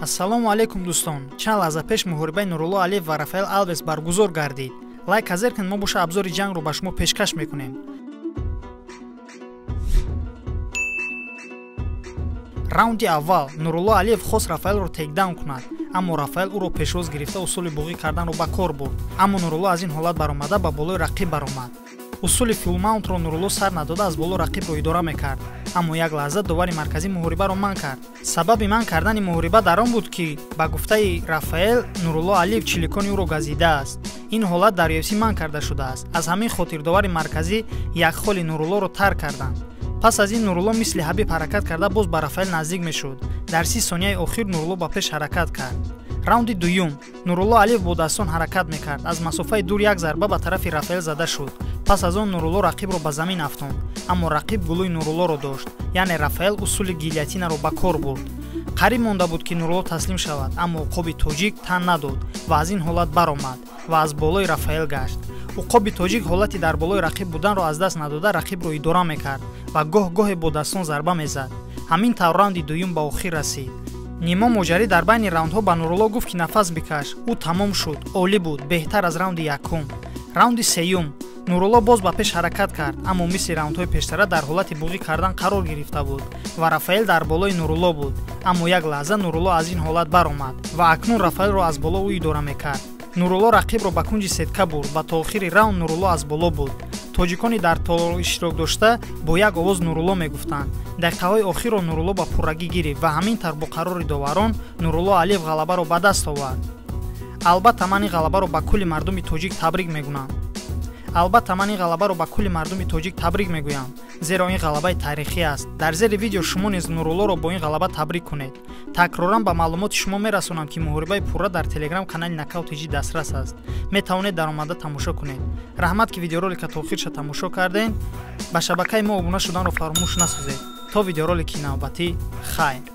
Ассалому алейкум дӯстон. Чанд лаҳза пеш муҳорибаи Нурулло Алиев ва Рафаэл Алвес баргузор гардид. Лайк ҳазир кунед, мо боша абзори ҷангро ба шумо пешкаш мекунем. раунди аввал Нурулло Алиев хост Рафаэлро тейкдаун кунад, аммо Рафаэл ӯро пешвоз гирифта усули буғӣ карданро ба кор бурд. Аммо Нурулло аз ин ҳолат баромада ба болои рақиб баромад. усули фулмаунтро Нурулло сар надода аз боло рақибро идора мекард. аммо як лаҳза довари марказӣ муҳорибаро манъ кард. сабаби манъ кардани муҳориба дар он буд ки ба гуфтаи Рафаэл Нурулло Алиев чиликони ӯро газидааст. ин ҳолат дар UFC манъ карда шудааст. аз ҳамин хотир довари марказӣ якхоли Нуруллоро тарк карданд. пас аз ин Нурулло мисли Ҳабиб ҳаракат карда боз ба Рафаэл наздик мешуд. дар 30 сонияи охир Нурулло ба пеш ҳаракат кард. раунди дуюм Нурулло Алиев бо дастон ҳаракат мекард. аз масофаи дур як зарба ба тарафи Рафаэл зада шуд. пас аз он Нурулло рақибро ба замин афтонд, аммо рақиб гулӯи Нуруллоро дошт, яъне Рафаэл усули гильотинаро ба кор бурд. қариб монда буд ки Нурулло таслим шавад, аммо уқоби тоҷик тан надод ва аз ин ҳолат баромад ва аз болои Рафаэл гашт. уқоби тоҷик ҳолати дар болои рақиб буданро аз даст надода рақибро идора мекард ва гоҳ-гоҳе бо дастон зарба мезад. ҳамин тавр раунди дуюм ба охир расид. нимо муҷаррид дар байни раундҳо ба Нурулло гуфт ки нафас бикаш. ӯ тамом шуд, олӣ буд, беҳтар аз раунди якум. раунди сеюм Нурулло боз ба пеш ҳаракат кард, аммо мисли раундҳои пештара дар ҳолати буғӣ кардан қарор гирифта буд ва Рафаэл дар болои Нурулло буд. аммо як лаҳза Нурулло аз ин ҳолат баромад ва акнун Рафаэлро аз боло ӯ идора мекард. Нурулло рақибро ба кунҷи сетка бурд ва то охири раунд Нурулло аз боло буд. тоҷикони дар толор иштирок дошта бо як овоз Нурулло мегуфтанд. дақиқаҳои охирро Нурулло ба пуррагӣ гирифт ва ҳамин тавр бо қарори доварон Нурулло Алиев ғалабаро ба даст овард. албатта ман ин ғалабаро ба кулли мардуми тоҷик табрик мегӯям, зеро ин ғалабаи таърихӣ аст. дар зери видео шумо низ Нуруллоро бо ин ғалаба табрик кунед. такроран ба маълумоти шумо мерасонам ки муҳорибаи пурра дар телеграм канали Knockout TG дастрас аст. метавонед дар омада тамошо кунед. раҳмат ки видеоролика то охирша тамошо кардем. ба шабакаи мо обуна шуданро фаромӯш насозед. то видеоролики навбатӣ, хайр.